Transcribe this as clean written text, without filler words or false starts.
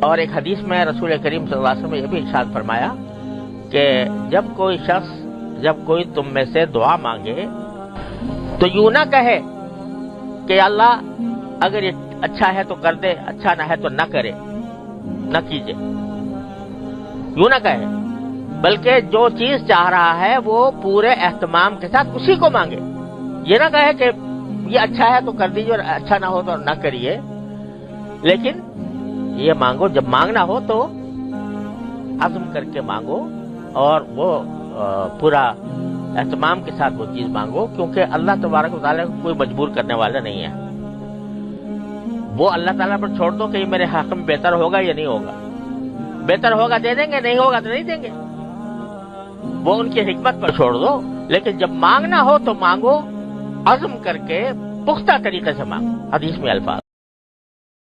और एक हदीस में रसूल करीम सल्लल्लाहु अलैहि वसल्लम ने यह भी इरशाद फरमाया कि जब कोई तुम में से दुआ मांगे तो यूं ना कहे कि अल्लाह अगर ये अच्छा है तो कर दे, अच्छा ना है तो ना करे, न कीजिए, यूं ना कहे, बल्कि जो चीज चाह रहा है वो पूरे एहतमाम के साथ उसी को मांगे। ये ना कहे कि ये अच्छा है तो कर दीजिए और अच्छा ना हो तो ना करिए, लेकिन ये मांगो, जब मांगना हो तो अज़्म करके मांगो और वो पूरा एहतमाम के साथ वो चीज मांगो, क्योंकि अल्लाह तबारक व तआला को कोई मजबूर करने वाला नहीं है। वो अल्लाह ताला पर छोड़ दो कि मेरे हक में बेहतर होगा या नहीं होगा। बेहतर होगा दे देंगे, नहीं होगा तो नहीं देंगे, वो उनकी हिकमत पर छोड़ दो। लेकिन जब मांगना हो तो मांगो, अज़्म करके पुख्ता तरीके से मांगो। हदीस में अल्फाज